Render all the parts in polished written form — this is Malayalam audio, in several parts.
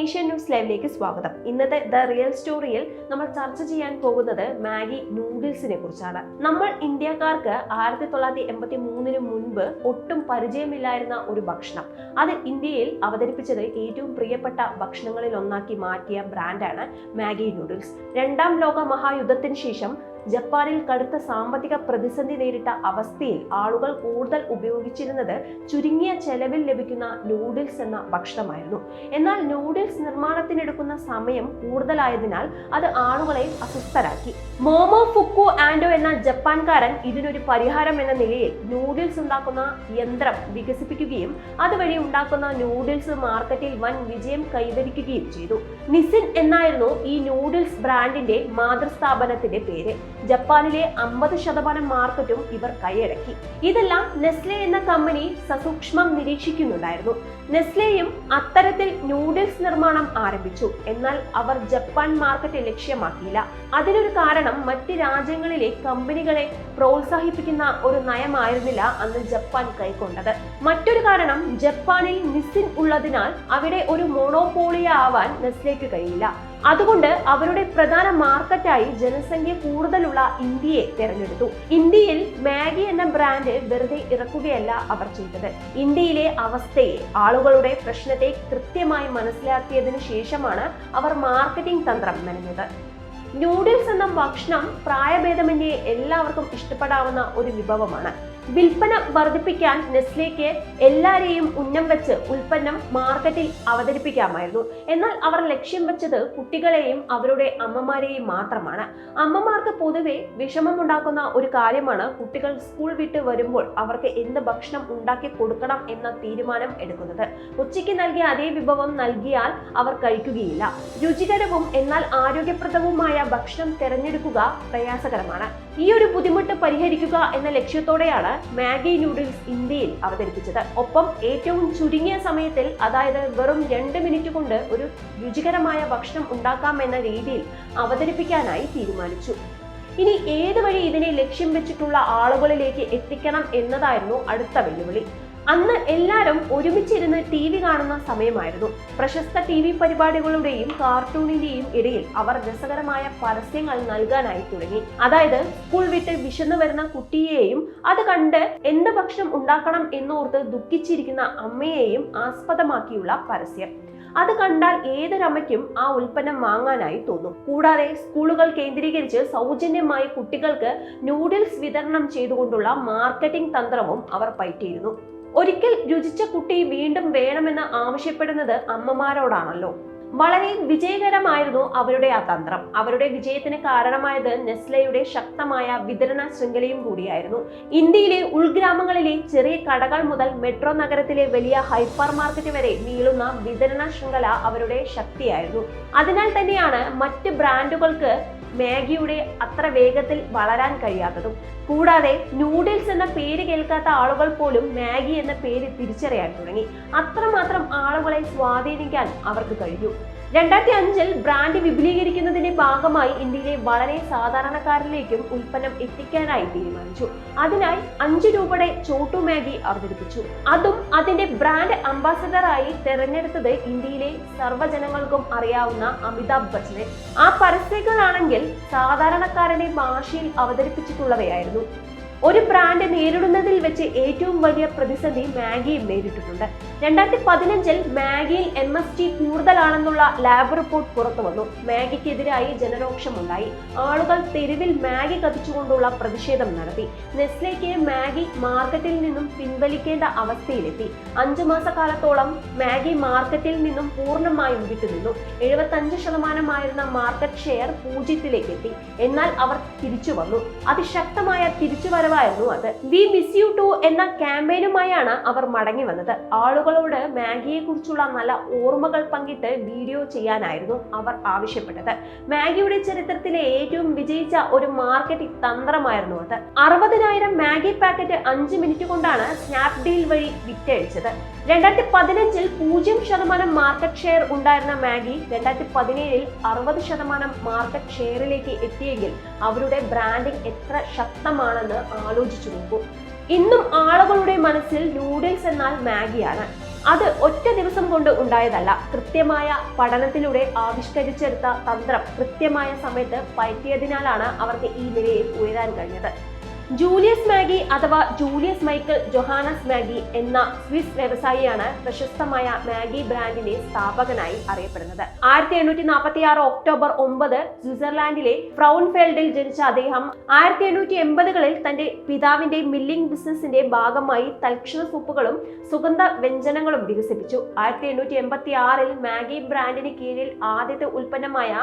ഏഷ്യൻ ന്യൂസ് ലൈവിലേക്ക് സ്വാഗതം. ഇന്നത്തെ ദ റിയൽ സ്റ്റോറിയിൽ നമ്മൾ ചർച്ച ചെയ്യാൻ പോകുന്നത് മാഗി നൂഡിൽസിനെ കുറിച്ചാണ്. നമ്മൾ ഇന്ത്യക്കാർക്ക് 1983 മുൻപ് ഒട്ടും പരിചയമില്ലായിരുന്ന ഒരു ഭക്ഷണം, അത് ഇന്ത്യയിൽ അവതരിപ്പിച്ചത് ഏറ്റവും പ്രിയപ്പെട്ട ഭക്ഷണങ്ങളിൽ ഒന്നാക്കി മാറ്റിയ ബ്രാൻഡാണ് മാഗി നൂഡിൽസ്. രണ്ടാം ലോക മഹായുദ്ധത്തിന് ശേഷം ജപ്പാനിൽ കടുത്ത സാമ്പത്തിക പ്രതിസന്ധി നേരിട്ട അവസ്ഥയിൽ ആളുകൾ കൂടുതൽ ഉപയോഗിച്ചിരുന്നത് ചുരുങ്ങിയ ചെലവിൽ ലഭിക്കുന്ന നൂഡിൽസ് എന്ന ഭക്ഷണമായിരുന്നു. എന്നാൽ നൂഡിൽസ് നിർമ്മാണത്തിനെടുക്കുന്ന സമയം കൂടുതലായതിനാൽ അത് ആളുകളെ അസ്വസ്ഥരാക്കി. മോമോ ഫുക്കു ആൻഡോ എന്ന ജപ്പാൻകാരൻ ഇതിനൊരു പരിഹാരം എന്ന നിലയിൽ നൂഡിൽസ് ഉണ്ടാക്കുന്ന യന്ത്രം വികസിപ്പിക്കുകയും അതുവഴി ഉണ്ടാക്കുന്ന നൂഡിൽസ് മാർക്കറ്റിൽ വൻ വിജയം കൈവരിക്കുകയും ചെയ്തു. നിസിൻ എന്നായിരുന്നു ഈ നൂഡിൽസ് ബ്രാൻഡിന്റെ മാതൃസ്ഥാപനത്തിന്റെ പേര്. ജപ്പാനിലെ 50% മാർക്കറ്റും ഇവർ കൈയടക്കി. ഇതെല്ലാം നെസ്ലെ എന്ന കമ്പനി സസൂക്ഷ്മം നിരീക്ഷിക്കുന്നുണ്ടായിരുന്നു. നെസ്ലെയും അത്തരത്തിൽ നൂഡിൽസ് നിർമ്മാണം ആരംഭിച്ചു. എന്നാൽ അവർ ജപ്പാൻ മാർക്കറ്റ് ലക്ഷ്യമാക്കിയില്ല. അതിനൊരു കാരണം മറ്റ് രാജ്യങ്ങളിലെ കമ്പനികളെ പ്രോത്സാഹിപ്പിക്കുന്ന ഒരു നയമായിരുന്നില്ല അന്ന് ജപ്പാൻ കൈക്കൊണ്ടത്. മറ്റൊരു കാരണം, ജപ്പാനിൽ നിസിൻ ഉള്ളതിനാൽ അവിടെ ഒരു മോണോപോളിയ ആവാൻ നെസ്ലെക്ക് കഴിയില്ല. അതുകൊണ്ട് അവരുടെ പ്രധാന മാർക്കറ്റായി ജനസംഖ്യ കൂടുതലുള്ള ഇന്ത്യയെ തെരഞ്ഞെടുത്തു. ഇന്ത്യയിൽ മാഗി എന്ന ബ്രാൻഡ് വെറുതെ ഇറക്കുകയല്ല അവർ ചെയ്തത്. ഇന്ത്യയിലെ അവസ്ഥയെ, ആളുകളുടെ പ്രശ്നത്തെ കൃത്യമായി മനസ്സിലാക്കിയതിനു ശേഷമാണ് അവർ മാർക്കറ്റിംഗ് തന്ത്രം മെനഞ്ഞത്. നൂഡിൽസ് എന്ന ഭക്ഷണം പ്രായഭേദമന്യേ എല്ലാവർക്കും ഇഷ്ടപ്പെടാവുന്ന ഒരു വിഭവമാണ്. വിൽപ്പന വർദ്ധിപ്പിക്കാൻ നെസ്ലേക്ക് എല്ലാരെയും ഉന്നം വെച്ച് ഉൽപ്പന്നം മാർക്കറ്റിൽ അവതരിപ്പിക്കാമായിരുന്നു. എന്നാൽ അവർ ലക്ഷ്യം വെച്ചത് കുട്ടികളെയും അവരുടെ അമ്മമാരെയും മാത്രമാണ്. അമ്മമാർക്ക് പൊതുവെ വിഷമമുണ്ടാക്കുന്ന ഒരു കാര്യമാണ് കുട്ടികൾ സ്കൂൾ വിട്ട് വരുമ്പോൾ അവർക്ക് എന്ത് ഭക്ഷണം ഉണ്ടാക്കി കൊടുക്കണം എന്ന തീരുമാനം എടുക്കുന്നത്. ഉച്ചയ്ക്ക് നൽകിയ അതേ വിഭവം നൽകിയാൽ അവർ കഴിക്കുകയില്ല. രുചികരവും എന്നാൽ ആരോഗ്യപ്രദവുമായ ഭക്ഷണം തിരഞ്ഞെടുക്കുക പ്രയാസകരമാണ്. ഈ ഒരു ബുദ്ധിമുട്ട് പരിഹരിക്കുക എന്ന ലക്ഷ്യത്തോടെയാണ് മാഗി നൂഡിൽസ് ഇന്ത്യയിൽ അവതരിപ്പിച്ചത്. ഒപ്പം ഏറ്റവും ചുരുങ്ങിയ സമയത്തിൽ, അതായത് വെറും 2 മിനിറ്റ് കൊണ്ട് ഒരു രുചികരമായ ഭക്ഷണം ഉണ്ടാക്കാമെന്ന രീതിയിൽ അവതരിപ്പിക്കാനായി തീരുമാനിച്ചു. ഇനി ഏത് വഴി ഇതിനെ ലക്ഷ്യം വെച്ചിട്ടുള്ള ആളുകളിലേക്ക് എത്തിക്കണം എന്നതായിരുന്നു അടുത്ത വെല്ലുവിളി. അന്ന് എല്ലാവരും ഒരുമിച്ചിരുന്ന് TV കാണുന്ന സമയമായിരുന്നു. പ്രശസ്ത TV പരിപാടികളുടെയും കാർട്ടൂണിന്റെയും ഇടയിൽ അവർ രസകരമായ പരസ്യങ്ങൾ നൽകാനായി തുടങ്ങി. അതായത് സ്കൂൾ വിട്ട് വിശന്നു വരുന്ന കുട്ടിയെയും അത് കണ്ട് എന്ത് ഭക്ഷണം ഉണ്ടാക്കണം എന്നോർത്ത് ദുഃഖിച്ചിരിക്കുന്ന അമ്മയെയും ആസ്പദമാക്കിയുള്ള പരസ്യം. അത് കണ്ടാൽ ഏതൊരമ്മയ്ക്കും ആ ഉൽപ്പന്നം വാങ്ങാനായി തോന്നും. കൂടാതെ സ്കൂളുകൾ കേന്ദ്രീകരിച്ച് സൗജന്യമായി കുട്ടികൾക്ക് നൂഡിൽസ് വിതരണം ചെയ്തുകൊണ്ടുള്ള മാർക്കറ്റിംഗ് തന്ത്രവും അവർ പയറ്റിയിരുന്നു. ഒരിക്കൽ രുചിച്ച കുട്ടി വീണ്ടും വേണമെന്ന് ആവശ്യപ്പെടുന്നത് അമ്മമാരോടാണല്ലോ. വളരെ വിജയകരമായിരുന്നു അവരുടെ ആ തന്ത്രം. അവരുടെ വിജയത്തിന് കാരണമായത് നെസ്ലെയുടെ ശക്തമായ വിതരണ ശൃംഖലയും കൂടിയായിരുന്നു. ഇന്ത്യയിലെ ഉൾഗ്രാമങ്ങളിലെ ചെറിയ കടകൾ മുതൽ മെട്രോ നഗരത്തിലെ വലിയ ഹൈപ്പർ മാർക്കറ്റ് വരെ നീളുന്ന വിതരണ ശൃംഖല അവരുടെ ശക്തിയായിരുന്നു. അതിനാൽ തന്നെയാണ് മറ്റ് ബ്രാൻഡുകൾക്ക് മാഗിയുടെ അത്ര വേഗത്തിൽ വളരാൻ കഴിയാത്തതും. കൂടാതെ നൂഡിൽസ് എന്ന പേര് കേൾക്കാത്ത ആളുകൾ പോലും മാഗി എന്ന പേര് തിരിച്ചറിയാൻ തുടങ്ങി. അത്രമാത്രം ആളുകളെ സ്വാധീനിക്കാൻ അവർക്ക് കഴിഞ്ഞു. 2005 ബ്രാൻഡ് വിപുലീകരിക്കുന്നതിന്റെ ഭാഗമായി ഇന്ത്യയിലെ വളരെ സാധാരണക്കാരിലേക്കും ഉൽപ്പന്നം എത്തിക്കാനായി തീരുമാനിച്ചു. അതിനായി 5 രൂപയുടെ ചോട്ടു മാഗി അവതരിപ്പിച്ചു. അതും അതിന്റെ ബ്രാൻഡ് അംബാസഡറായി തെരഞ്ഞെടുത്തത് ഇന്ത്യയിലെ സർവ്വജനങ്ങൾക്കും അറിയാവുന്ന അമിതാഭ് ബച്ചനെ. ആ പരസ്യങ്ങളാണെങ്കിൽ സാധാരണക്കാരന്റെ ഭാഷയിൽ അവതരിപ്പിച്ചിട്ടുള്ളവയായിരുന്നു. ഒരു ബ്രാൻഡ് നേരിടുന്നതിൽ വെച്ച് ഏറ്റവും വലിയ പ്രതിസന്ധി മാഗിയും നേരിട്ടിട്ടുണ്ട്. 2015 മാഗിയിൽ MSG കൂടുതലാണെന്നുള്ള ലാബ് റിപ്പോർട്ട് പുറത്തു വന്നു. മാഗിക്കെതിരായി ജനരോക്ഷമുണ്ടായി. ആളുകൾ തെരുവിൽ മാഗി കത്തിച്ചുകൊണ്ടുള്ള പ്രതിഷേധം നടത്തി. നെസ്ലേക്ക് മാഗി മാർക്കറ്റിൽ നിന്നും പിൻവലിക്കേണ്ട അവസ്ഥയിലെത്തി. 5 മാസക്കാലത്തോളം മാഗി മാർക്കറ്റിൽ നിന്നും പൂർണ്ണമായും വിട്ടുനിന്നു. 75% മാർക്കറ്റ് ഷെയർ 0-ലേക്ക് എത്തി. എന്നാൽ അവർ തിരിച്ചു വന്നു. അതിശക്തമായ തിരിച്ചുവരവായിരുന്നു അത്. വി മിസ് യു ടു എന്ന ക്യാമ്പയിനുമായാണ് അവർ മടങ്ങി വന്നത്. ആളുകളോട് മാഗിയെ കുറിച്ചുള്ള നല്ല ഓർമ്മകൾ പങ്കിട്ട് വീഡിയോ ചെയ്യാനായിരുന്നു അവർ ആവശ്യപ്പെട്ടത്. മാഗിയുടെ ചരിത്രത്തിലെ ഏറ്റവും വിജയിച്ച ഒരു മാർക്കറ്റിംഗ് തന്ത്രമായിരുന്നു അത്. 60,000 മാഗി പാക്കറ്റ് 5 മിനിറ്റ് കൊണ്ടാണ് സ്നാപ്ഡീൽ വഴി വിറ്റഴിച്ചത്. 2015 0% മാർക്കറ്റ് ഷെയർ ഉണ്ടായിരുന്ന മാഗി 2017 60% മാർക്കറ്റ് ഷെയറിലേക്ക് എത്തിയെങ്കിൽ അവരുടെ ബ്രാൻഡിംഗ് എത്ര ശക്തമാണെന്ന് ആലോചിച്ചു നോക്കൂ. ഇന്നും ആളുകളുടെ മനസ്സിൽ നൂഡിൽസ് എന്നാൽ മാഗിയാണ്. അത് ഒറ്റ ദിവസം കൊണ്ട് ഉണ്ടായതല്ല. കൃത്യമായ പഠനത്തിലൂടെ ആവിഷ്കരിച്ചെടുത്ത തന്ത്രം കൃത്യമായ സമയത്ത് പയറ്റിയതിനാലാണ് അവർക്ക് ഈ നിലയിൽ ഉയരാൻ കഴിഞ്ഞത്. ജൂലിയസ് മാഗി അഥവാ ജൂലിയസ് മൈക്കിൾ ജൊഹാനസ് മാഗി എന്ന സ്വിസ് വ്യവസായിയാണ് പ്രശസ്തമായ മാഗി ബ്രാൻഡിന്റെ സ്ഥാപകനായി അറിയപ്പെടുന്നത്. 1846 ഒക്ടോബർ 9 സ്വിറ്റ്സർലാൻഡിലെ ഫ്രൗൺഫെൽഡിൽ ജനിച്ച അദ്ദേഹം 1880കളിൽ തന്റെ പിതാവിന്റെ മില്ലിംഗ് ബിസിനസിന്റെ ഭാഗമായി തൽക്ഷണ സൂപ്പുകളും സുഗന്ധ വ്യഞ്ജനങ്ങളും വികസിപ്പിച്ചു. 1886ൽ മാഗി ബ്രാൻഡിന് കീഴിൽ ആദ്യത്തെ ഉൽപ്പന്നമായ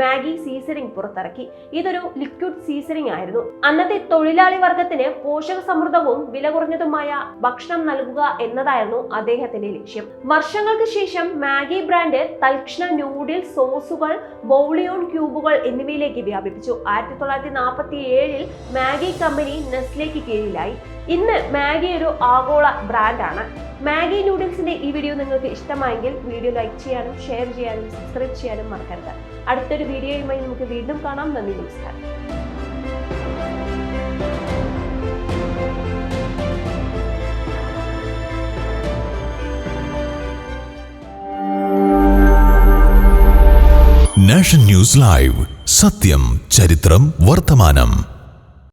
മാഗി സീസണിംഗ് പുറത്തിറക്കി. ഇതൊരു ലിക്വിഡ് സീസണിംഗ് ആയിരുന്നു. അന്നത്തെ തൊഴിലാളി വർഗത്തിന് പോഷക സമൃദ്ധവും വില കുറഞ്ഞതുമായ ഭക്ഷണം നൽകുക എന്നതായിരുന്നു അദ്ദേഹത്തിന്റെ ലക്ഷ്യം. വർഷങ്ങൾക്ക് ശേഷം മാഗി ബ്രാൻഡ് തൽക്ഷണ നൂഡിൽസ്, സോസുകൾ, ബൗളിയോൺ ക്യൂബുകൾ എന്നിവയിലേക്ക് വ്യാപിപ്പിച്ചു. 1947ൽ മാഗി കമ്പനി നെസ്ലേക്ക് കീഴിലായി. ഇന്ന് മാഗി ഒരു ആഗോള ബ്രാൻഡാണ്. മാഗി നൂഡിൽസിന്റെ ഈ വീഡിയോ നിങ്ങൾക്ക് ഇഷ്ടമായെങ്കിൽ വീഡിയോ ലൈക്ക് ചെയ്യാനും ഷെയർ ചെയ്യാനും സബ്സ്ക്രൈബ് ചെയ്യാനും മറക്കരുത്. അടുത്തൊരു വീഡിയോയുമായി നമുക്ക് വീണ്ടും കാണാം. നന്ദി, നമസ്കാരം. നാഷൻ ന്യൂസ് ലൈവ്, സത്യം, ചരിത്രം, വർത്തമാനം.